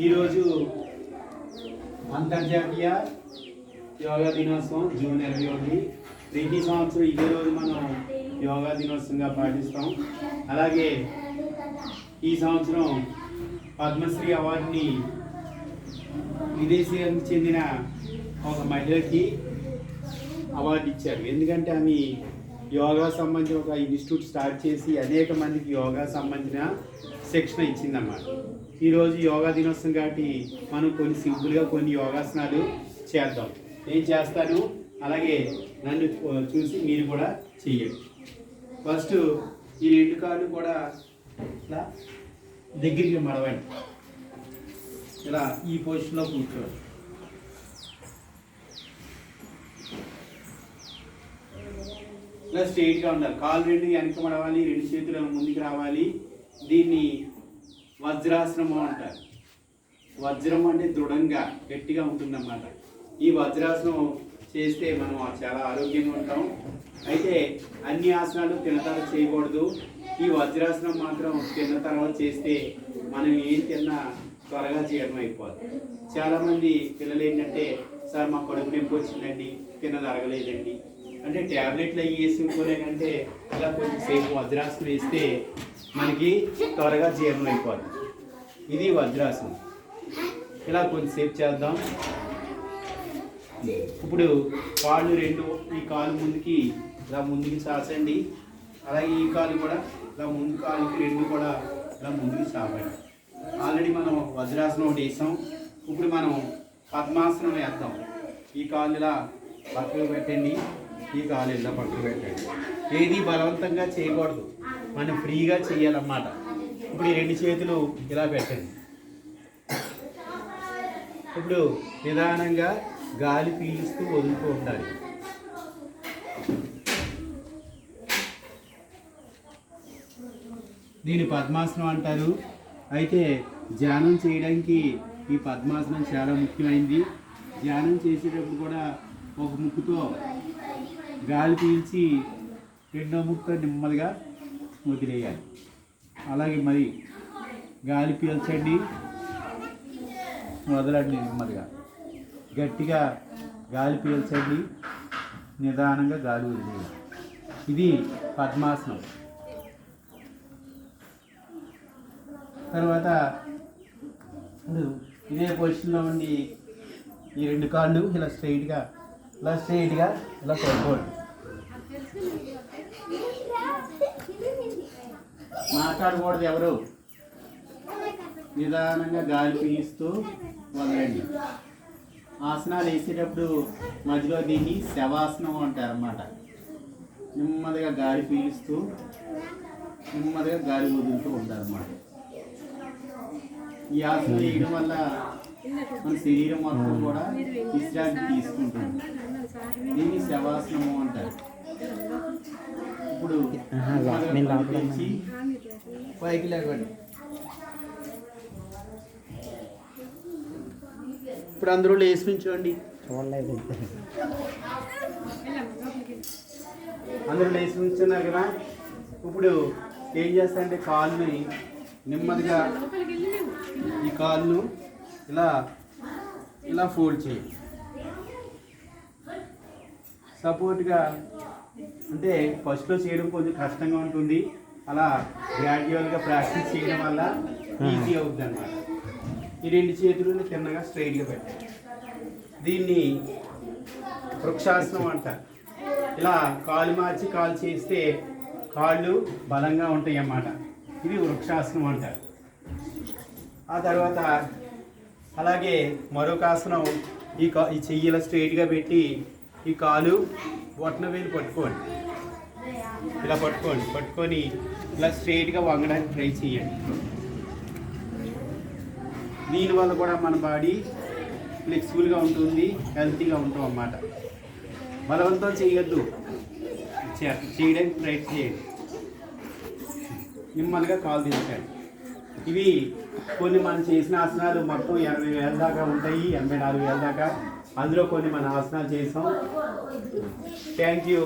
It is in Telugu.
ఈరోజు అంతర్జాతీయ యోగా దినోత్సవం జూన్ 21. ప్రతి సంవత్సరం ఇదే రోజు మనం యోగా దినోత్సవంగా పాటిస్తాం. అలాగే ఈ సంవత్సరం పద్మశ్రీ అవార్డుని విదేశీయానికి చెందిన ఒక మహిళకి అవార్డు ఇచ్చారు. ఎందుకంటే ఆమె యోగా సంబంధించిన ఒక ఇన్స్టిట్యూట్ స్టార్ట్ చేసి అనేక మందికి యోగా సంబంధించిన శిక్షణ ఇచ్చిందన్నమాట. ఈరోజు యోగా దినోత్సవం కాబట్టి మనం కొన్ని సింపుల్గా కొన్ని యోగాసనాలు చేద్దాం. నేను చేస్తాను, అలాగే నన్ను చూసి మీరు కూడా చెయ్యండి. ఫస్ట్ ఈ రెండు కాళ్ళు కూడా ఇలా దగ్గరికి మడవండి. ఇలా ఈ పొజిషన్లో కూర్చోండి. ఇలా స్ట్రైట్గా ఉండాలి. కాళ్ళు రెండు వెనక మడవాలి, రెండు చేతులు ముందుకు రావాలి. దీన్ని వజ్రాసనము అంటారు. వజ్రం అంటే దృఢంగా గట్టిగా ఉంటుందన్నమాట. ఈ వజ్రాసనం చేస్తే మనం చాలా ఆరోగ్యంగా ఉంటాం. అయితే అన్ని ఆసనాలు తిన్న తర్వాత చేయకూడదు. ఈ వజ్రాసనం మాత్రం తిన్న తర్వాత చేస్తే మనం ఏం తిన్నా త్వరగా జీర్ణం అయిపోతుంది. చాలామంది పిల్లలు ఏంటంటే, సార్ మా కడుపు నొప్పి వచ్చిందండి, తిన్నది అరగలేదండి అంటే ట్యాబ్లెట్లు అవి వేసుకునే కంటే ఇలా కొంచెంసేపు వజ్రాసనం వేస్తే మనకి త్వరగా జీర్ణం అయిపోతుంది. ఇది వజ్రాసనం. ఇలా కొంచెంసేపు చేద్దాం. ఇప్పుడు కాళ్ళు రెండు, ఈ కాలు ముందుకి ఇలా ముందుకి చాచండి. అలాగే ఈ కాలు కూడా ఇలా ముందు కాలుకి రెండు కూడా ఇలా ముందుకు చాపండి. ఆల్రెడీ మనం వజ్రాసనం ఒకటి వేసాం. ఇప్పుడు మనం పద్మాసనం వేద్దాం. ఈ కాలు ఇలా పక్కకు పెట్టండి, ఈ కాలు ఇలా పక్కకు పెట్టండి. ఏది బలవంతంగా చేయకూడదు, మనం ఫ్రీగా చేయాలన్నమాట. ఇప్పుడు ఈ రెండు చేతులు ఇలా పెట్టండి. ఇప్పుడు నిదానంగా గాలి పీలుస్తూ వదులుతూ ఉండాలి. దీన్ని పద్మాసనం అంటారు. అయితే ధ్యానం చేయడానికి ఈ పద్మాసనం చాలా ముఖ్యమైనది. ధ్యానం చేసేటప్పుడు కూడా ఒక ముక్కుతో గాలి పీల్చి రెండో ముక్కుతో నెమ్మదిగా వదిలేయాలి. అలాగే మరి గాలి పీల్చండి, వదలండి. నెమ్మదిగా గట్టిగా గాలి పీల్చండి, నిదానంగా గాలి వదిలేయాలి. ఇది పద్మాసనం. తర్వాత ఇదే పొజిషన్లో ఉండి ఈ రెండు కాళ్ళు ఇలా స్ట్రైట్గా ఇలా పడుకోండి. మాట్లాడకూడదు ఎవరు. నిదానంగా గాలి పీలుస్తూ వదలండి. ఆసనాలు వేసేటప్పుడు మధ్యలో దీన్ని శవాసనం అంటారు అన్నమాట. నెమ్మదిగా గాలి పీలుస్తూ నెమ్మదిగా గాలి వదులుతూ ఉంటారన్నమాట. ఈ ఆసనం వేయడం వల్ల మన శరీరం మొత్తం కూడా విశ్రాంతి తీసుకుంటుంది. దీన్ని శవాసనము అంటారు. ఇప్పుడు పైకి లేకండి. ఇప్పుడు అందరూ లేచి నుంచోండి. అందరూ లేచి నుంచున్నారు కదా. ఇప్పుడు ఏం చేస్తారంటే కాలుని నెమ్మదిగా ఈ కాలును ఇలా ఫోల్డ్ చేయండి. సపోర్ట్గా అంటే ఫస్ట్లో చేయడం కొంచెం కష్టంగా ఉంటుంది. అలా గ్రాడ్యువల్గా ప్రాక్టీస్ చేయడం వల్ల ఈజీ అవుతుంది అన్నమాట. ఈ రెండు చేతులను తిన్నగా స్ట్రైట్గా పెట్టండి. దీన్ని వృక్షాసనం అంటారు. ఇలా కాలు మార్చి కాలు చేస్తే కాళ్ళు బలంగా ఉంటాయి అన్నమాట. ఇది వృక్షాసనం అంటారు. ఆ తర్వాత అలాగే మరొక ఆసనం. ఈ చెయ్యి ఇలా స్ట్రైట్గా పెట్టి ఈ కాలు బొటన వేలు పట్టుకోండి. ఇలా పట్టుకొని ఇలా స్ట్రైట్గా వంగడానికి ట్రై చేయండి. దీనివల్ల కూడా మన బాడీ ఫ్లెక్సిబుల్గా ఉంటుంది, హెల్తీగా ఉంటాం అన్నమాట. బలవంతం చేయొద్దు, చేయడానికి ట్రై చేయండి. నెమ్మదిగా కాలు దించండి. ఇవి కొన్ని మనం చేసిన ఆసనాలు మొత్తం 80,000 దాకా ఉంటాయి, 84,000 దాకా. అందులో కొన్ని మన ఆసనాలు చేసాం. Thank you.